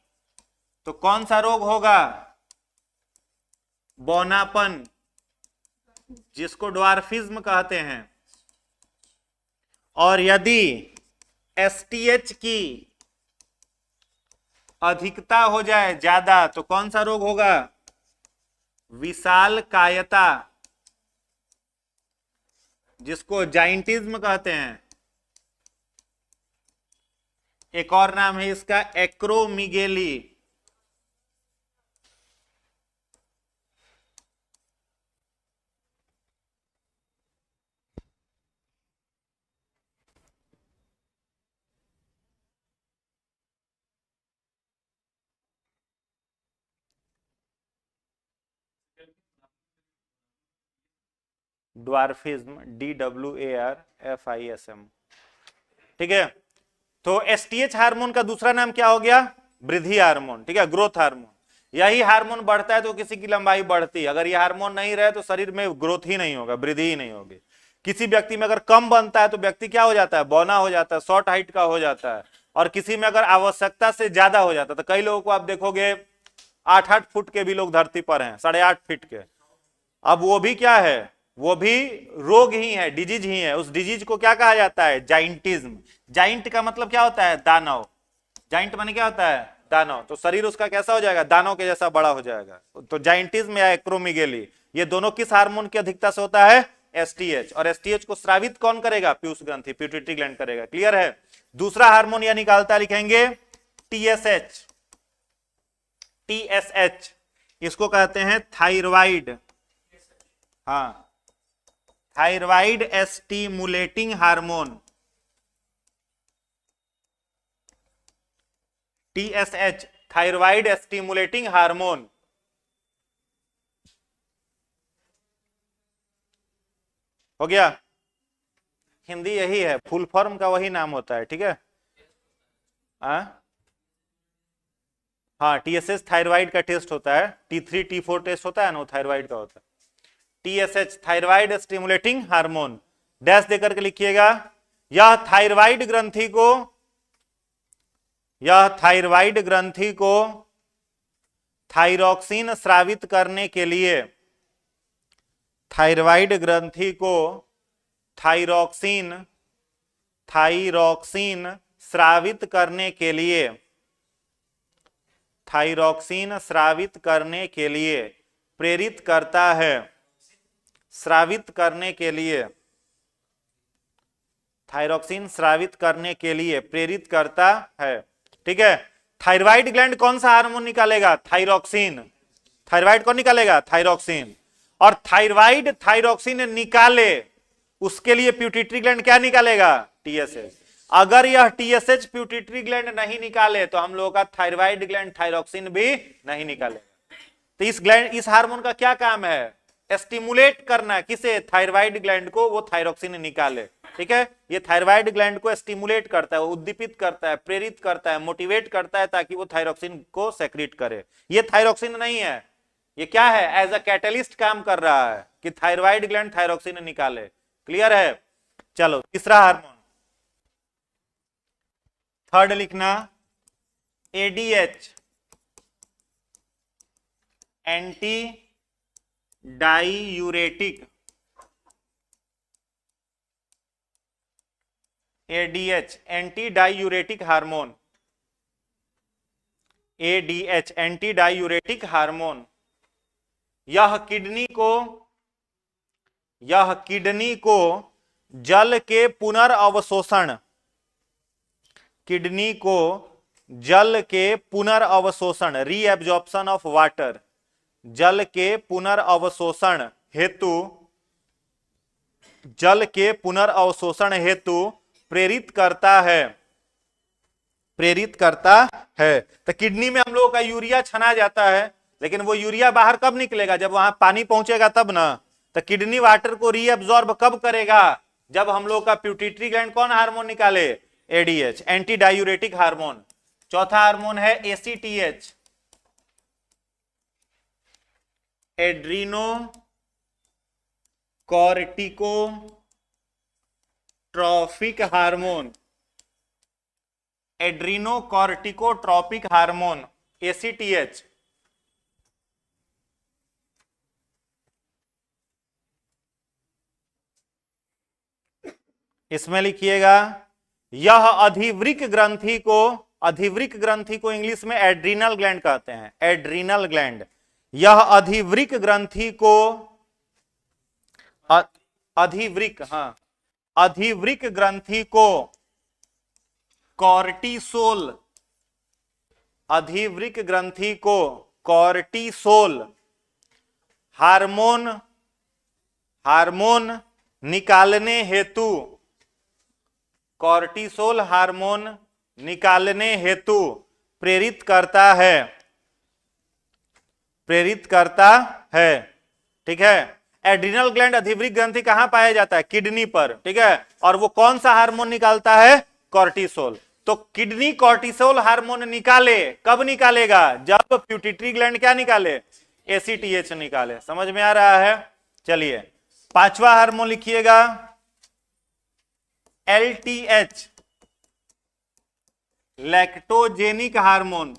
तो कौन सा रोग होगा? बौनापन, जिसको ड्वार्फिज्म कहते हैं। और यदि STH की अधिकता हो जाए, ज्यादा, तो कौन सा रोग होगा? विशाल कायता, जिसको जाइंटिज्म कहते हैं। एक और नाम है इसका एक्रोमिगेली। Dwarfism, DWARFISM। ठीक है, तो STH हार्मोन का दूसरा नाम क्या हो गया? वृद्धि हार्मोन। ठीक है, ग्रोथ हार्मोन। यही हार्मोन बढ़ता है तो किसी की लंबाई बढ़ती है। अगर यह हार्मोन नहीं रहे तो शरीर में ग्रोथ ही नहीं होगा, वृद्धि ही नहीं होगी। किसी व्यक्ति में अगर कम बनता है तो व्यक्ति क्या हो जाता है? बौना हो जाता है, शॉर्ट हाइट का हो जाता है। और किसी में अगर आवश्यकता से ज्यादा हो जाता है, तो कई लोगों को आप देखोगे 8-8 फुट के भी लोग धरती पर हैं, 8.5 फीट के। अब वो भी क्या है? वो भी रोग ही है, डिजीज ही है। उस डिजीज को क्या कहा जाता है? जाइंटिज्म। जाइंट का मतलब क्या होता है? दानव। जाइंट माने क्या होता है? दानव। तो शरीर उसका कैसा हो जाएगा? दानव के जैसा बड़ा हो जाएगा। तो जाइंटिज्म या एक्रोमिगेली, ये दोनों किस हार्मोन की अधिकता से होता है? STH। और STH को स्रावित कौन करेगा? पीयूष ग्रंथि, पिट्यूटरी ग्लैंड करेगा। क्लियर है? दूसरा हार्मोन यह निकालता है, लिखेंगे TSH। TSH इसको कहते हैं थायराइड। हाँ, thyroid stimulating hormone. TSH, thyroid stimulating hormone. हो गया? हिंदी यही है, फुल फॉर्म का वही नाम होता है, ठीक है। हाँ, टीएसएच थायराइड का टेस्ट होता है, T3 T4 टेस्ट होता है ना, वो थायराइड का होता है। TSH thyroid stimulating hormone, dash देकर के लिखिएगा। यह थायराइड ग्रंथि को थायरॉक्सिन स्रावित करने के लिए, थायराइड ग्रंथि को थायरॉक्सिन स्रावित करने के लिए, थायरॉक्सिन स्रावित करने के लिए प्रेरित करता है, स्रावित करने के लिए, थायरॉक्सिन स्रावित करने के लिए प्रेरित करता है, ठीक है। थायराइड ग्लैंड कौन सा हार्मोन निकालेगा? थायरॉक्सिन। थायराइड कौन निकालेगा? थायरॉक्सिन। और थायराइड थायरॉक्सिन निकाले उसके लिए प्यूटिटरी ग्लैंड क्या निकालेगा? टीएसएच। अगर यह टीएसएच प्यूटिटरी ग्लैंड नहीं निकाले तो हम लोगों का थायराइड ग्लैंड थायरॉक्सिन भी नहीं निकालेगा। तो इस हार्मोन का क्या काम है? स्टिमुलेट करना, किसे? थायराइड ग्लैंड को, वो थायरॉक्सिन निकाले, ठीक है। ये थायराइड ग्लैंड को स्टिमुलेट करता है, उद्दीपित करता है, प्रेरित करता है, मोटिवेट करता है ताकि वो थायरॉक्सिन को सेक्रेट करे। ये थायरॉक्सिन नहीं है, ये क्या है? एज अ कैटलिस्ट काम कर रहा है कि थायराइड ग्लैंड थायरॉक्सिन निकाले। क्लियर है? चलो तीसरा हार्मोन, थर्ड लिखना, ADH, anti diuretic. ADH anti diuretic hormone, ADH anti diuretic hormone. यह किडनी को जल के पुनर्अवशोषण, किडनी को जल के पुनर्अवशोषण, रीएब्जॉर्प्शन ऑफ वाटर, जल के पुनर्अवशोषण हेतु, जल के पुनर्अवशोषण हेतु प्रेरित करता है, प्रेरित करता है। तो किडनी में हम लोगों का यूरिया छना जाता है, लेकिन वो यूरिया बाहर कब निकलेगा? जब वहां पानी पहुंचेगा तब ना। तो किडनी वाटर को रीअब्सॉर्ब कब करेगा? जब हम लोग का प्यूटिटरी ग्लैंड कौन हार्मोन निकाले? ADH, anti diuretic hormone. चौथा हार्मोन है ACTH, Adreno corticotropic hormone, Adreno corticotropic hormone, ACTH. इसमें लिखिएगा, यह अधिवृक्क ग्रंथि को, अधिवृक्क ग्रंथि को इंग्लिश में एड्रीनल ग्लैंड कहते हैं, एड्रीनल ग्लैंड। यह अधिवृक्क ग्रंथि को, अधिवृक्क, हाँ, अधिवृक्क ग्रंथि को कॉर्टिसोल, अधिवृक्क ग्रंथि को कॉर्टिसोल हार्मोन, हार्मोन निकालने हेतु, कॉर्टिसोल हार्मोन निकालने हेतु प्रेरित करता है, प्रेरित करता है, ठीक है। एड्रिनल ग्लैंड, अधिवृक्क ग्रंथि कहां पाया जाता है? किडनी पर, ठीक है। और वो कौन सा हार्मोन निकालता है? कॉर्टिसोल। तो किडनी कॉर्टिसोल हार्मोन निकाले, कब निकालेगा? जब प्यूटिटरी ग्लैंड क्या निकाले? एसीटीएच निकाले। समझ में आ रहा है? चलिए पांचवा हार्मोन लिखिएगा, LTH, lactogenic hormone,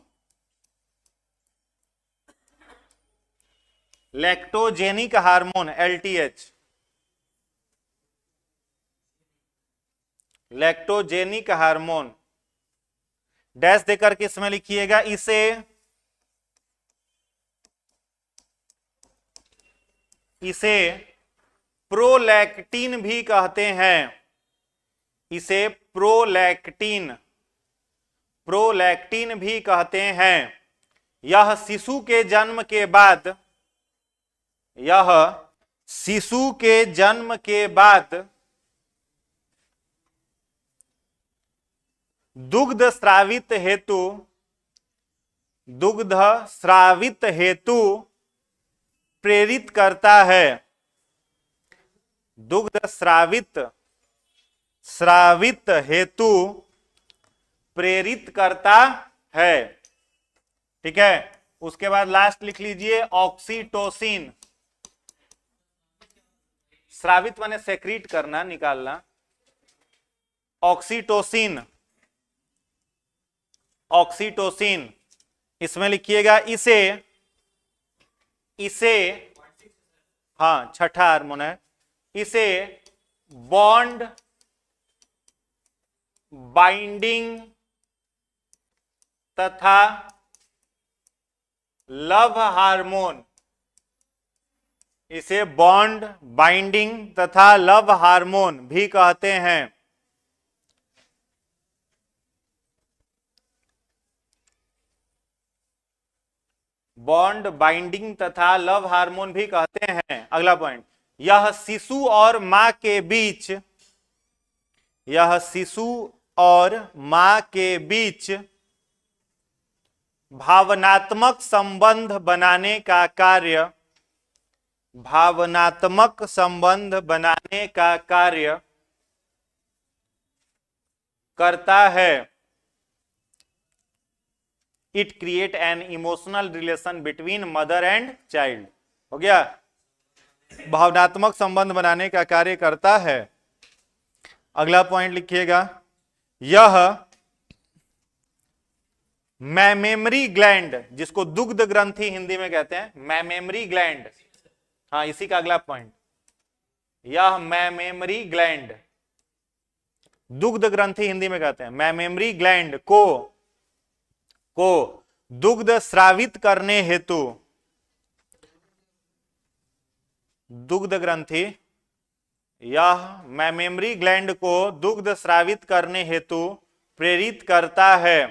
lactogenic hormone, LTH, lactogenic hormone. Dash देकर के इसमें लिखिएगा, इसे प्रोलैक्टिन भी कहते हैं, इसे प्रोलैक्टिन, प्रोलैक्टिन भी कहते हैं। यह शिशु के जन्म के बाद, यह शिशु के जन्म के बाद दुग्ध स्रावित हेतु, दुग्ध स्रावित हेतु प्रेरित करता है, दुग्ध स्रावित स्रावित हेतु प्रेरित करता है। ठीक है, उसके बाद लास्ट लिख लीजिए ऑक्सीटोसिन। स्रावित माने सेक्रीट करना, निकालना। ऑक्सीटोसिन, ऑक्सीटोसिन इसमें लिखिएगा इसे हाँ छठा हार्मोन है। इसे बॉन्ड बाइंडिंग तथा लव हार्मोन, इसे बॉन्ड बाइंडिंग तथा लव हार्मोन भी कहते हैं। बॉन्ड बाइंडिंग तथा लव हार्मोन भी कहते हैं। अगला पॉइंट, यह शिशु और मां के बीच, यह शिशु और मां के बीच भावनात्मक संबंध बनाने का कार्य, भावनात्मक संबंध बनाने का कार्य करता है। It create an emotional relation between mother and child. हो गया, भावनात्मक संबंध बनाने का कार्य करता है। अगला पॉइंट लिखिएगा, यह मैमेमरी ग्लैंड, जिसको दुग्ध ग्रंथि हिंदी में कहते हैं, मैमेमरी ग्लैंड, हाँ इसी का अगला पॉइंट, यह मैमेमरी ग्लैंड, दुग्ध ग्रंथि हिंदी में कहते हैं, मैमेमरी ग्लैंड को दुग्ध स्रावित करने हेतु, दुग्ध ग्रंथि, यह मैमेमरी ग्लैंड को दुग्ध स्रावित करने हेतु प्रेरित करता है,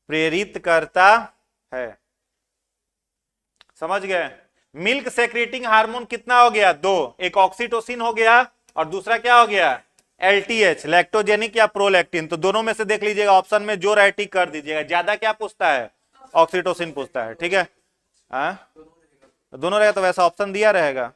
प्रेरित करता है। समझ गए? मिल्क सेक्रेटिंग हार्मोन कितना हो गया? दो, एक ऑक्सीटोसिन हो गया और दूसरा क्या हो गया? एलटीएच, लैक्टोजेनिक या प्रोलैक्टिन। तो दोनों में से देख लीजिएगा, ऑप्शन में जो राइट टिक कर दीजिएगा। ज्यादा क्या पूछता है? ऑक्सीटोसिन पूछता है। ठीक है, हाँ दोनों रहेगा तो वैसा ऑप्शन दिया रहेगा।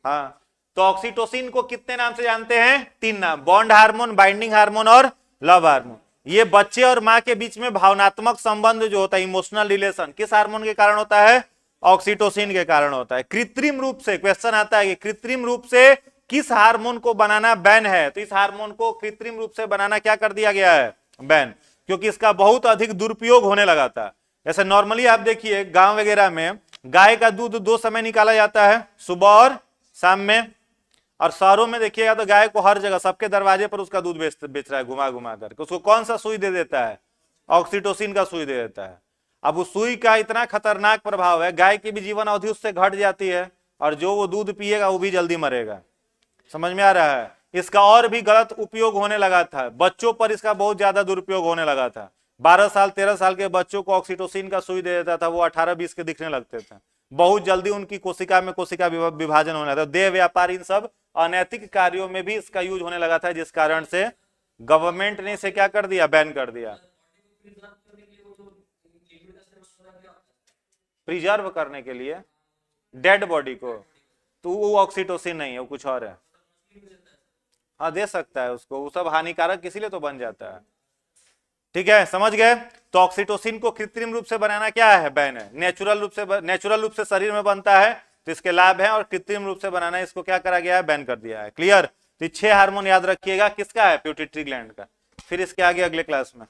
हाँ, तो ऑक्सीटोसिन को कितने नाम से जानते हैं? तीन नाम, बॉन्ड हार्मोन, बाइंडिंग हार्मोन और लव हार्मोन। ये बच्चे और मां के बीच में भावनात्मक संबंध जो होता है, इमोशनल रिलेशन, किस हार्मोन के कारण होता है? ऑक्सीटोसिन के कारण होता है। कृत्रिम रूप से क्वेश्चन आता है कि कृत्रिम रूप से किस हार्मोन को बनाना बैन है? तो इस हार्मोन को कृत्रिम रूप से बनाना क्या कर दिया गया है? बैन, क्योंकि इसका बहुत अधिक दुरुपयोग होने लगा था। जैसे नॉर्मली आप देखिए गांव वगैरह में गाय का दूध दो समय निकाला जाता है, सुबह और शाम में। और शहरों में देखिएगा तो गाय को हर जगह, सबके दरवाजे पर उसका दूध बेच रहा है घुमा घुमा कर। उसको कौन सा सुई दे देता है? ऑक्सीटोसिन का सुई दे देता है। अब उस सुई का इतना खतरनाक प्रभाव है, गाय की भी जीवन अवधि उससे घट जाती है और जो वो दूध पिएगा वो भी जल्दी मरेगा। समझ में आ रहा है? इसका और भी गलत उपयोग होने लगा था, बच्चों पर इसका बहुत ज्यादा दुरुपयोग होने लगा था। 12 साल 13 साल के बच्चों को ऑक्सीटोसिन का सुई दे देता था, वो 18-20 के दिखने लगते थे। बहुत जल्दी उनकी कोशिका में कोशिका विभाजन होने लगा। देह व्यापार, इन सब अनैतिक कार्यों में भी इसका यूज होने लगा था, जिस कारण से गवर्नमेंट ने इसे क्या कर दिया? बैन कर दिया। प्रिजर्व करने के लिए डेड बॉडी को, तो वो ऑक्सीटोसिन नहीं है, वो कुछ और है। हाँ दे सकता है उसको, वो सब हानिकारक इसीलिए तो बन जाता है। ठीक है, समझ गए? तो ऑक्सीटोसिन को कृत्रिम रूप से बनाना क्या है? बैन है। नेचुरल रूप से शरीर में बनता है तो इसके लाभ है, और कृत्रिम रूप से बनाना इसको क्या करा गया है? बैन कर दिया है। क्लियर? तो 6 हार्मोन याद रखिएगा, किसका है? पिट्यूटरी ग्लैंड का। फिर इसके आगे अगले क्लास में